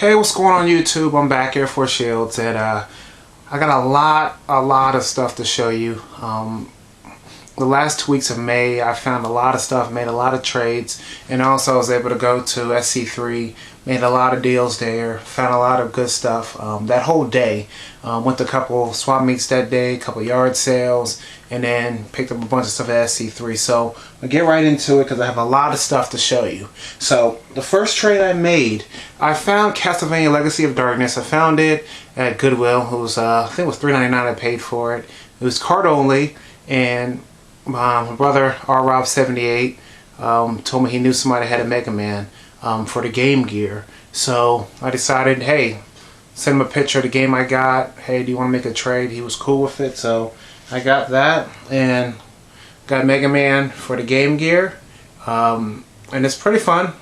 Hey, what's going on YouTube? I'm back, Air Force Shields, and I got a lot of stuff to show you. The last 2 weeks of May, I found a lot of stuff, made a lot of trades, and also I was able to go to SC3, made a lot of deals there, found a lot of good stuff that whole day. Went to a couple swap meets that day, a couple yard sales, and then picked up a bunch of stuff at SC3. So I'll get right into it because I have a lot of stuff to show you. So the first trade I made, I found Castlevania Legacy of Darkness. I found it at Goodwill. It was I think it was $3.99 I paid for it. It was card only, and my brother RRob78 told me he knew somebody had a Mega Man for the Game Gear. So I decided, hey, send him a picture of the game I got. Hey, do you want to make a trade? He was cool with it, so I got that and got Mega Man for the Game Gear. And it's pretty fun.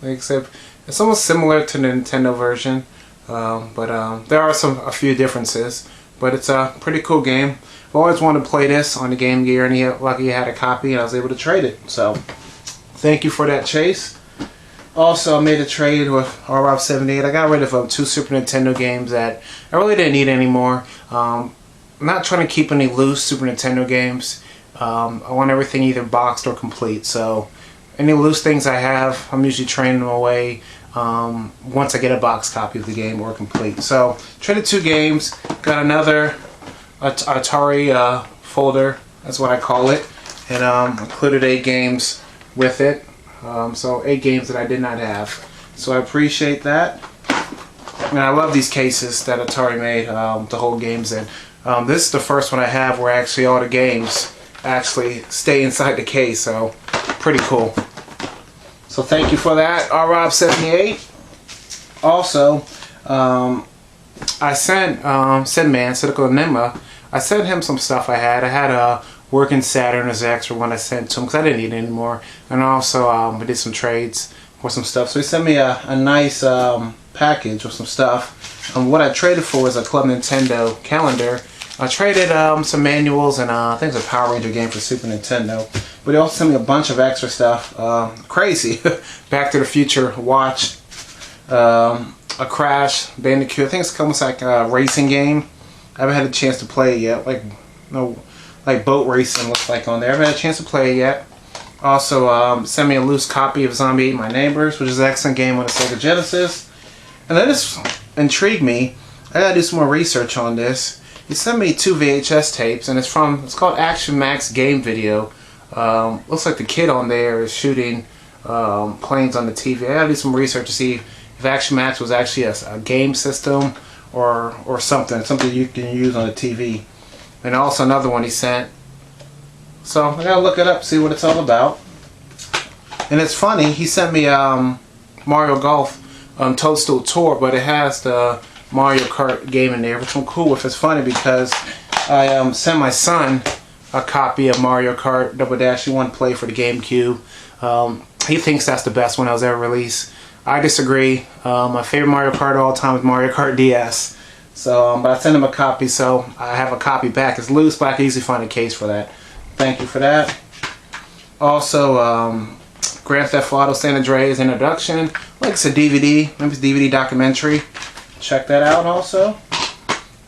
Except it's almost similar to the Nintendo version, but there are a few differences. But it's a pretty cool game. I've always wanted to play this on the Game Gear, and lucky he had a copy, and I was able to trade it. So thank you for that, Chase. Also, I made a trade with RRob78. I got rid of 2 Super Nintendo games that I really didn't need anymore. I'm not trying to keep any loose Super Nintendo games. I want everything either boxed or complete. So any loose things I have, I'm usually trading them away once I get a box copy of the game or complete. So traded 2 games, got another Atari folder, that's what I call it, and included 8 games with it. So 8 games that I did not have. So I appreciate that. And I love these cases that Atari made to hold games in. This is the first one I have where actually all the games actually stay inside the case, so pretty cool. So thank you for that, RRob78. Also, I sent Sidman, Cynical Enigma, I sent him some stuff I had. I had a working Saturn as extra one I sent to him because I didn't need it anymore. And also we did some trades for some stuff. So he sent me a nice package with some stuff. What I traded for was a Club Nintendo calendar. I traded some manuals and I think it's a Power Ranger game for Super Nintendo. But he also sent me a bunch of extra stuff. Crazy. Back to the Future watch. A Crash Bandicoot. I think it's almost like a racing game. I haven't had a chance to play it yet. Like boat racing looks like on there. I haven't had a chance to play it yet. Also sent me a loose copy of Zombie Ate My Neighbors, which is an excellent game on the Sega Genesis. And then this intrigued me. I gotta do some more research on this. He sent me 2 VHS tapes, and it's called Action Max Game Video. Looks like the kid on there is shooting planes on the TV. I gotta do some research to see if Action Max was actually a game system or something you can use on the TV. And also another one he sent. So I gotta look it up, see what it's all about. And it's funny, he sent me Mario Golf Toadstool Tour, but it has the Mario Kart game in there, which I'm cool with. It's funny because I sent my son a copy of Mario Kart Double Dash. He wanted to play for the GameCube. He thinks that's the best one that was ever released. I disagree. My favorite Mario Kart of all time is Mario Kart DS. So, but I sent him a copy, so I have a copy back. It's loose, but I can easily find a case for that. Thank you for that. Also, Grand Theft Auto San Andreas Introduction. Like it's a DVD. Maybe it's a DVD documentary. Check that out also.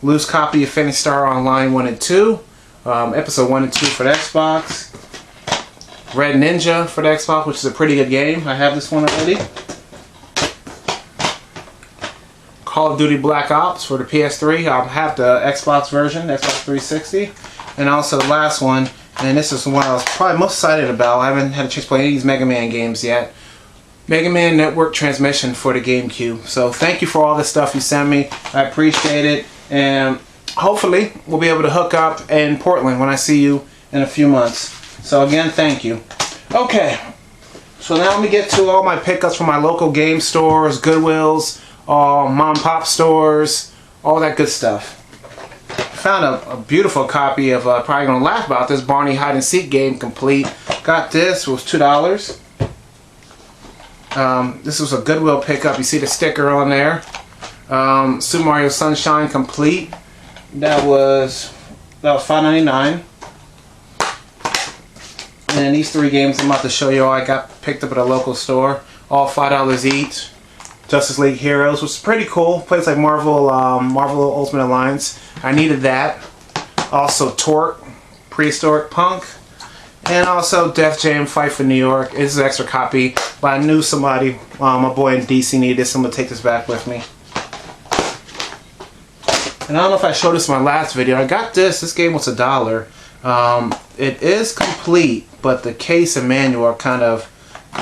Loose copy of Phantasy Star Online 1 and 2. Episode 1 and 2 for the Xbox. Red Ninja for the Xbox, which is a pretty good game. I have this one already. Call of Duty Black Ops for the PS3. I have the Xbox version, Xbox 360. And also the last one, and this is the one I was probably most excited about. I haven't had a chance to play any of these Mega Man games yet. Mega Man Network Transmission for the GameCube. So thank you for all the stuff you sent me. I appreciate it. And hopefully we'll be able to hook up in Portland when I see you in a few months. So again, thank you. Okay, so now let me get to all my pickups from my local game stores, Goodwills, mom and pop stores, all that good stuff. I found a beautiful copy of, probably gonna laugh about this, Barney Hide and Seek game complete. Got this, it was $2. This was a Goodwill pickup. You see the sticker on there. Super Mario Sunshine complete. That was $5.99. And these 3 games I'm about to show you all I got picked up at a local store. All $5 each. Justice League Heroes, which is pretty cool. Plays like Marvel Ultimate Alliance. I needed that. Also Torque, Prehistoric Punk, and also Def Jam Fight for New York. This is an extra copy, but I knew somebody, my boy in DC needed this, so I'm going to take this back with me. And I don't know if I showed this in my last video. I got this. This game was $1. It is complete, but the case and manual are kind of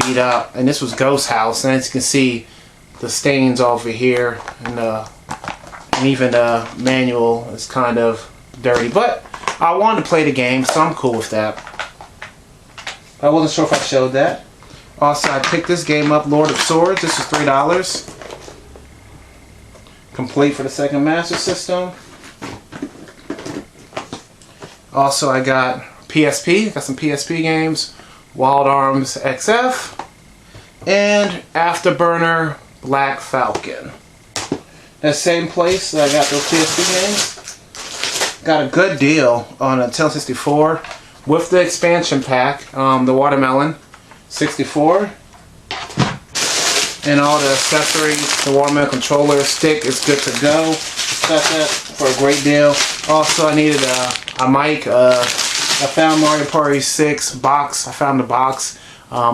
beat up. And this was Ghost House, and as you can see, the stains over here, and even the manual is kind of dirty. But I wanted to play the game, so I'm cool with that. I wasn't sure if I showed that. Also, I picked this game up, Lord of Swords. This is $3. Complete for the Sega Master System. Also, I got PSP. Got some PSP games. Wild Arms XF. And Afterburner Black Falcon. That same place that I got those PSP games. Got a good deal on a Nintendo 64 with the expansion pack, the Watermelon 64. And all the accessories, the Watermelon controller stick is good to go. Got that for a great deal. Also, I needed a mic. I found Mario Party 6 box. I found the box.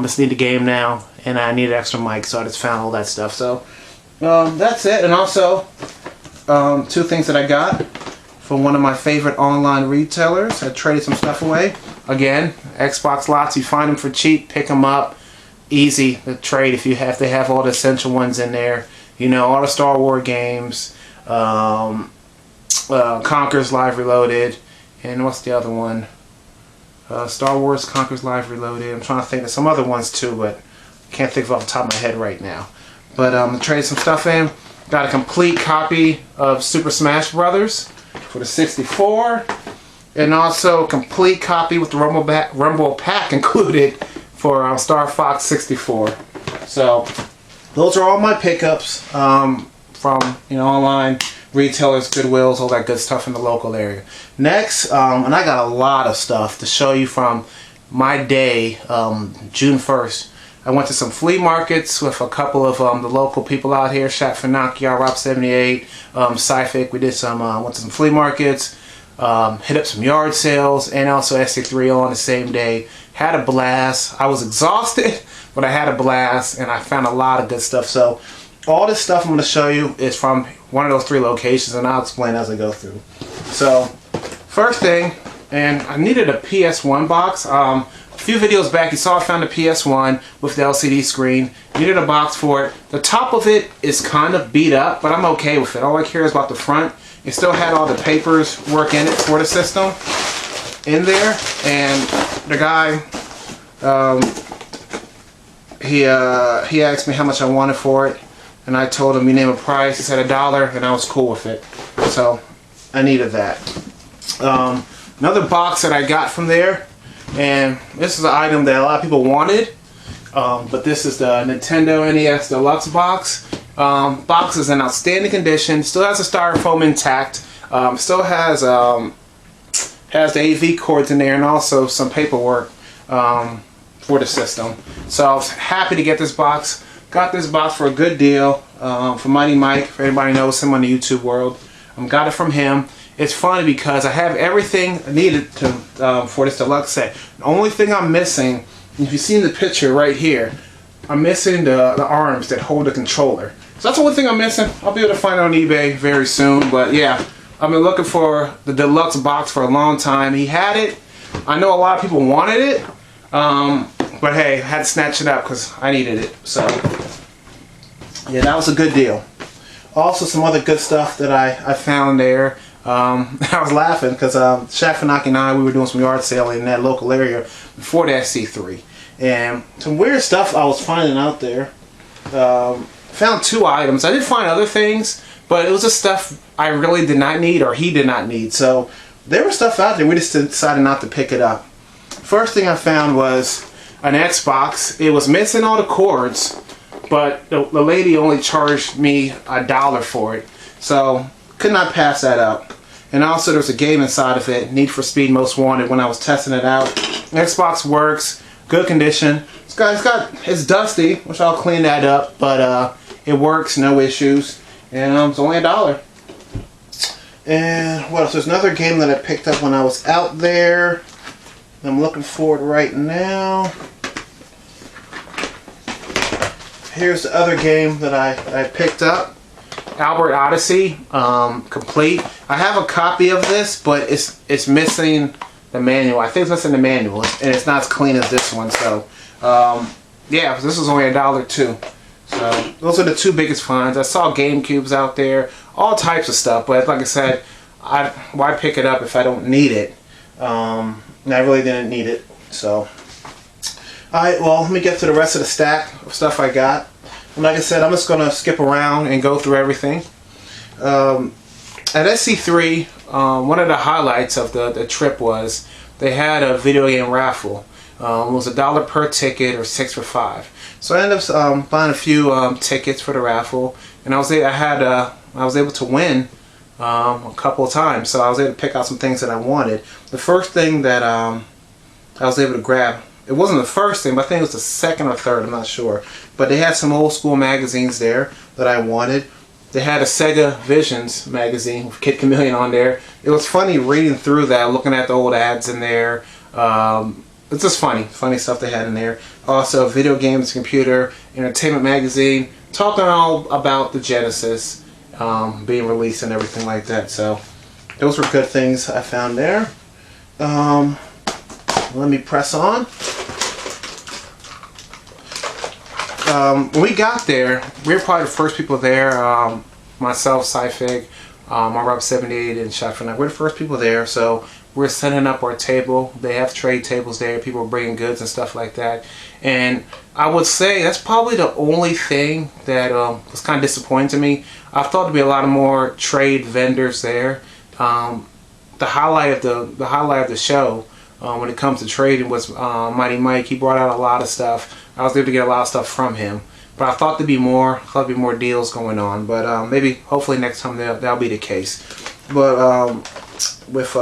Just need the game now, and I need an extra mic, so I just found all that stuff. So that's it. And also, two things that I got from one of my favorite online retailers. I traded some stuff away. Again, Xbox lots. You find them for cheap, pick them up. Easy to trade if you have. They have all the essential ones in there. You know, all the Star Wars games, Conker's Live Reloaded, and what's the other one? Star Wars Conker's Live Reloaded. I'm trying to think of some other ones too, but I can't think of off the top of my head right now. But I traded some stuff in. Got a complete copy of Super Smash Brothers for the 64, and also a complete copy with the Rumble Pack included for Star Fox 64. So those are all my pickups from online retailers, Goodwills, all that good stuff in the local area. Next, and I got a lot of stuff to show you from my day, June 1st. I went to some flea markets with a couple of the local people out here, Shaq Finaki, Rob 78, Cyphic. We did some, went to some flea markets, hit up some yard sales, and also SC3 on the same day. Had a blast. I was exhausted, but I had a blast, and I found a lot of good stuff. So all this stuff I'm going to show you is from one of those 3 locations, and I'll explain as I go through. So first thing, and I needed a PS1 box. A few videos back, you saw I found a PS1 with the LCD screen. Needed a box for it. The top of it is kind of beat up, but I'm okay with it. All I care is about the front. It still had all the papers work in it for the system in there, and the guy, he asked me how much I wanted for it, and I told him, you name a price. He said $1, and I was cool with it. So I needed that. Another box that I got from there, and this is an item that a lot of people wanted, but this is the Nintendo NES Deluxe box. Box is in outstanding condition. Still has the styrofoam intact. Still has the AV cords in there, and also some paperwork for the system. So I was happy to get this box. Got this box for a good deal from Mighty Mike. If anybody knows him on the YouTube world, got it from him. It's funny because I have everything needed to for this deluxe set. The only thing I'm missing, if you see in the picture right here, I'm missing the arms that hold the controller. So that's the only thing I'm missing. I'll be able to find it on eBay very soon. But yeah, I've been looking for the deluxe box for a long time. He had it. I know a lot of people wanted it. But hey, I had to snatch it up because I needed it. So yeah, that was a good deal. Also, some other good stuff that I found there. I was laughing because Shaq Finaki and I, we were doing some yard sale in that local area before the SC3. And some weird stuff I was finding out there. Found 2 items. I did find other things, but it was just stuff I really did not need, or he did not need. So there was stuff out there. We just decided not to pick it up. First thing I found was an Xbox. It was missing all the cords, but the lady only charged me $1 for it. So could not pass that up. And also there's a game inside of it, Need for Speed Most Wanted, when I was testing it out. Xbox works, good condition. It's dusty, which I'll clean that up, but It works, no issues, and it's only $1. And what else? There's another game that I picked up when I was out there. I'm looking for it right now. Here's the other game that I picked up. Albert Odyssey, complete. I have a copy of this, but it's missing the manual. I think it's missing the manual, and it's not as clean as this one. So, yeah, this is only $1 too. So those are the two biggest finds. I saw GameCubes out there, all types of stuff. But like I said, why pick it up if I don't need it? And I really didn't need it. So, alright, well, let me get to the rest of the stack of stuff I got. And like I said, I'm just going to skip around and go through everything. At SC3, one of the highlights of the trip was they had a video game raffle. It was $1 per ticket or 6 for 5. So I ended up buying a few tickets for the raffle, and I was able to win a couple of times. So I was able to pick out some things that I wanted. The first thing that I was able to grab, it wasn't the first thing, but I think it was the second or third, I'm not sure. But they had some old school magazines there that I wanted. They had a Sega Visions magazine with Kid Chameleon on there. It was funny reading through that, looking at the old ads in there. It's just funny stuff they had in there. Also, video games, computer, entertainment magazine, talking all about the Genesis being released and everything like that. So those were good things I found there. Let me press on. When we got there, we were probably the first people there. Myself, Sci-Fig, my Rep 78, and Shot for Night. We're the first people there, so we're setting up our table. They have trade tables there. People are bringing goods and stuff like that. And I would say that's probably the only thing that was kind of disappointing to me. I thought there'd be a lot of more trade vendors there. The highlight of the show when it comes to trading was Mighty Mike. He brought out a lot of stuff. I was able to get a lot of stuff from him. But I thought there'd be more. Deals going on. But maybe, hopefully next time that'll be the case. But with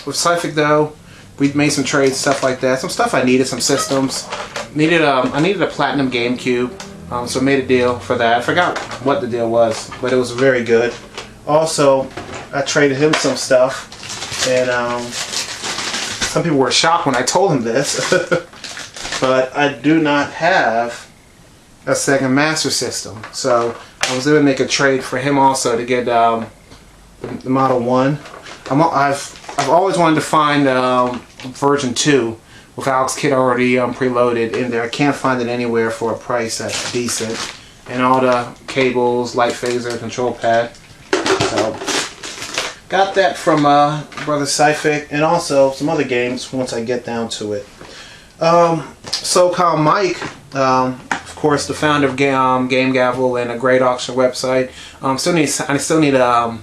Sci-Fig though, we made some trades, stuff like that. Some stuff I needed, some systems. I needed a Platinum GameCube, so I made a deal for that. I forgot what the deal was, but it was very good. Also, I traded him some stuff, and some people were shocked when I told him this. But I do not have a Sega Master System, so I was able to make a trade for him also to get the Model 1. I've always wanted to find version 2 with Alex Kidd already preloaded in there. I can't find it anywhere for a price that's decent, and all the cables, light phaser, control pad. So got that from Brother Sci-Fig, and also some other games once I get down to it. SoCal Mike, of course, the founder of Game Gavel and a great auction website. I still need to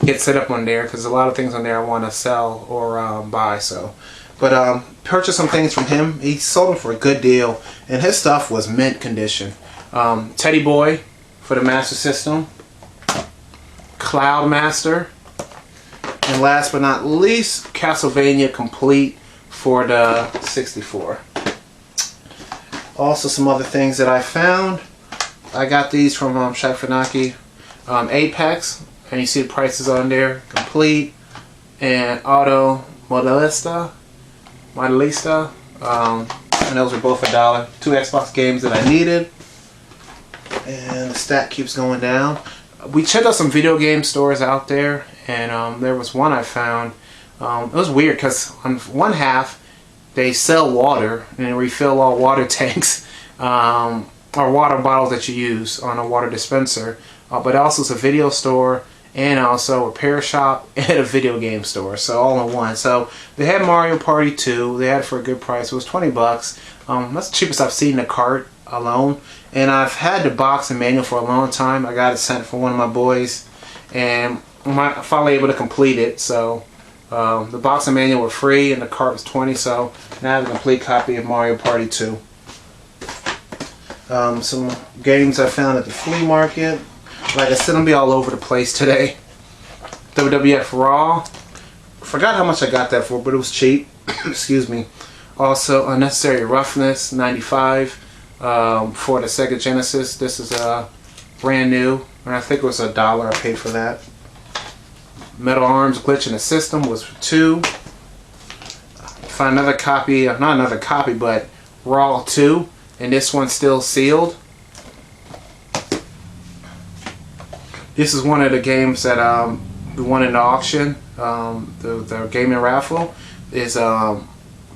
get set up on there because a lot of things on there I want to sell or buy. So, but purchased some things from him. He sold them for a good deal, and his stuff was mint condition. Teddy Boy for the Master System, Cloud Master, and last but not least, Castlevania Complete for the 64. Also, some other things that I found. I got these from Shaq Funaki, Apex, and you see the prices on there. Complete and Auto Modelista, and those were both $1. 2 Xbox games that I needed, and the stack keeps going down. We checked out some video game stores out there, and there was one I found. It was weird because on one half they sell water and refill all water tanks or water bottles that you use on a water dispenser, but also it's a video store and also a repair shop and a video game store, so all in one. So they had Mario Party 2. They had it for a good price. It was $20. That's the cheapest I've seen in a cart alone, and I've had the box and manual for a long time. I got it sent from one of my boys, and I'm finally able to complete it. So the box and manual were free and the cart was $20, so now I have a complete copy of Mario Party 2. Some games I found at the flea market. Like I said, I'm gonna be all over the place today. WWF Raw. Forgot how much I got that for, but it was cheap. Excuse me. Also, Unnecessary Roughness 95. for the Sega Genesis. This is brand new, and I think it was $1 I paid for that. Metal Arms Glitch in the System was for $2. Find another copy, not another copy, but Raw 2, and this one's still sealed. This is one of the games that we won in the auction, the gaming raffle, is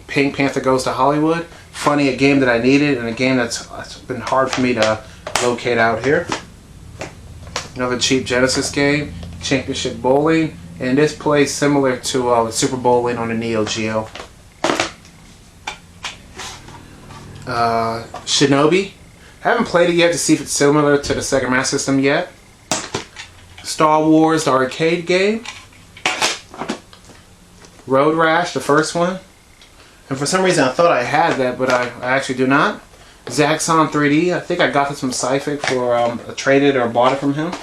Pink Panther Goes to Hollywood. Funny, a game that I needed, and a game that's been hard for me to locate out here. Another cheap Genesis game, Championship Bowling, and this plays similar to Super Bowling on the Neo Geo. Shinobi. I haven't played it yet to see if it's similar to the Sega Master System yet. Star Wars, the arcade game. Road Rash, the first one. And for some reason I thought I had that, but I actually do not. Zaxxon 3D. I think I got this from Syphic for traded or bought it from him.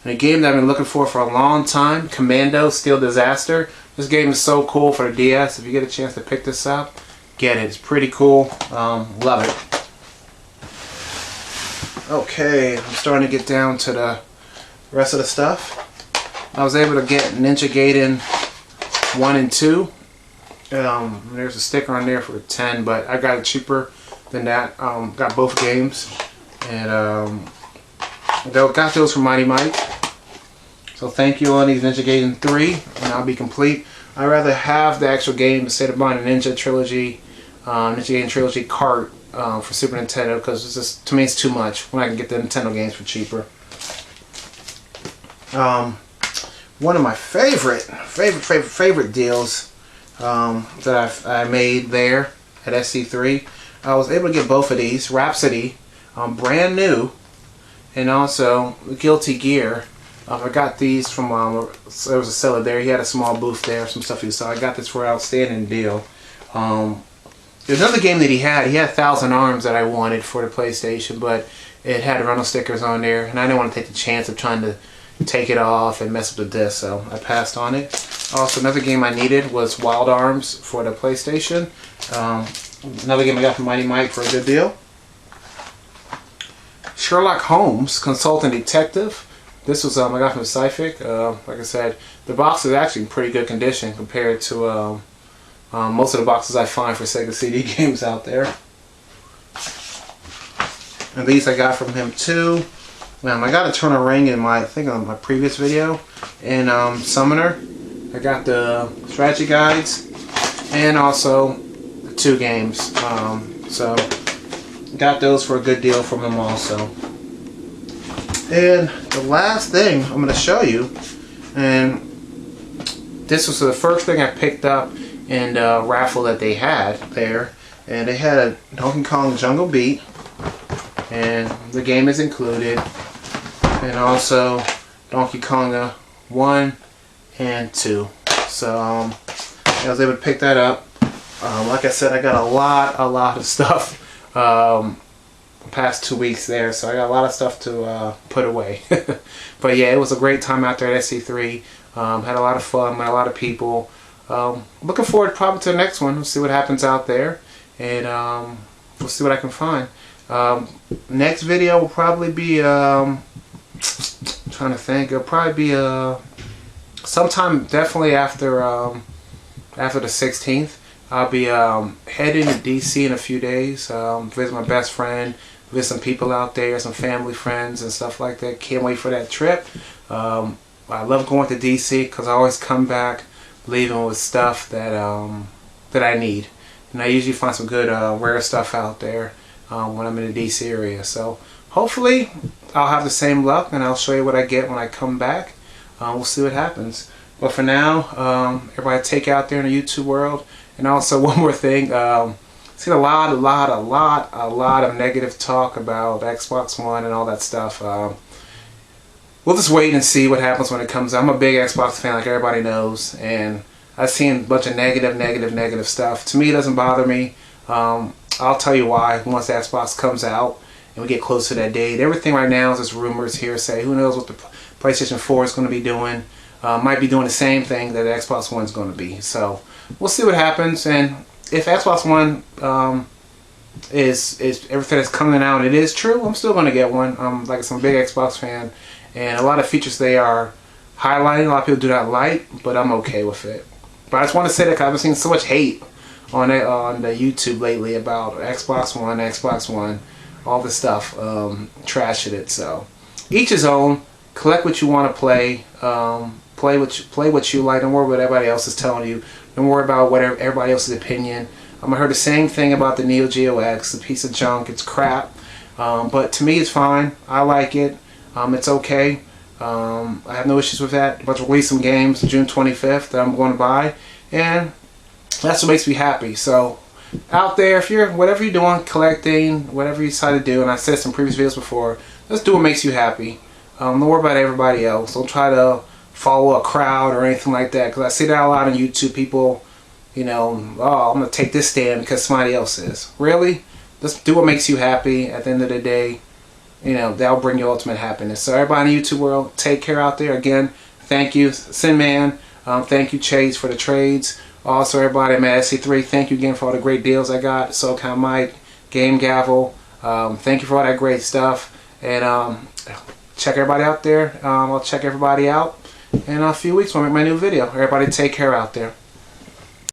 And a game that I've been looking for a long time. Commando Steel Disaster. This game is so cool for the DS. If you get a chance to pick this up, get it. It's pretty cool. Love it. Okay, I'm starting to get down to the rest of the stuff. I was able to get Ninja Gaiden 1 and 2. There's a sticker on there for 10, but I got it cheaper than that. Got both games, and got those from Mighty Mike. So thank you on these Ninja Gaiden 3, and I'll be complete. I'd rather have the actual game instead of buying a Ninja Trilogy, Ninja Gaiden Trilogy cart for Super Nintendo, because it's just, to me, it's too much when I can get the Nintendo games for cheaper. One of my favorite deals that I made there at SC3, I was able to get both of these. Rhapsody, brand new, and also Guilty Gear. I got these from, there was a seller there. He had a small booth there, some stuff he saw. I got this for an outstanding deal. There's another game that he had 1,000 Arms that I wanted for the PlayStation, but it had rental stickers on there, and I didn't want to take the chance of trying to take it off and mess up the disc, so I passed on it. Also, another game I needed was Wild Arms for the PlayStation. Another game I got from Mighty Mike for a good deal. Sherlock Holmes, Consultant Detective. This was I got from Syphic. Like I said, the box is actually in pretty good condition compared to most of the boxes I find for Sega CD games out there. And these I got from him too. I got a Turn a Ring in my, I think on my previous video, and Summoner. I got the strategy guides and also the 2 games. So got those for a good deal from him also. And the last thing I'm going to show you, and this was the first thing I picked up in the raffle that they had there, and they had a Donkey Kong Jungle Beat, and the game is included, and also Donkey Kong 1 and 2. So I was able to pick that up. Like I said, I got a lot of stuff past 2 weeks there, so I got a lot of stuff to put away. But yeah, it was a great time out there at SC3. Had a lot of fun, met a lot of people. Looking forward probably to the next one. We'll see what happens out there, and we'll see what I can find. Next video will probably be trying to think. It'll probably be sometime definitely after the 16th. I'll be heading to DC in a few days. Visit my best friend, visit some people out there, some family friends and stuff like that. Can't wait for that trip. I love going to DC because I always come back leaving with stuff that that I need, and I usually find some good rare stuff out there when I'm in the DC area. So hopefully I'll have the same luck, and I'll show you what I get when I come back. We'll see what happens. But for now, everybody take out there in the YouTube world. And also one more thing, seen a lot of negative talk about Xbox One and all that stuff. We'll just wait and see what happens when it comes out. I'm a big Xbox fan, like everybody knows, and I've seen a bunch of negative stuff. To me, it doesn't bother me. I'll tell you why once the Xbox comes out and we get close to that date. Everything right now is just rumors, hearsay. Who knows what the PlayStation 4 is going to be doing. Might be doing the same thing that the Xbox One is going to be. So we'll see what happens, and if Xbox One is everything that's coming out, it is true, I'm still gonna get one. Like I'm a big Xbox fan, and a lot of features they are highlighting, a lot of people do not like, but I'm okay with it. But I just want to say that 'cause I've been seeing so much hate on it on the YouTube lately about Xbox One, all this stuff, trashing it. So each his own. Collect what you want to play. Play what you like. Don't worry what everybody else is telling you. Don't worry about what everybody else's opinion. I heard the same thing about the Neo Geo X. It's a piece of junk. It's crap. But to me, it's fine. I like it. It's okay. I have no issues with that. About to release some games June 25th that I'm going to buy, and that's what makes me happy. So out there, if you're whatever you're doing, collecting, whatever you decide to do, and I said some previous videos before, just do what makes you happy. Don't worry about everybody else. Don't try to follow a crowd or anything like that, because I see that a lot on YouTube. People, you know, oh, I'm gonna take this stand because somebody else is. Really, just do what makes you happy. At the end of the day, you know, that'll bring you ultimate happiness. So everybody in the YouTube world, take care out there. Again, thank you, Sinman. Thank you, Chase, for the trades. Also, everybody at SC3, thank you again for all the great deals I got. SoCal Mike, Game Gavel. Thank you for all that great stuff. And check everybody out there. I'll check everybody out in a few weeks when I make my new video. Everybody take care out there.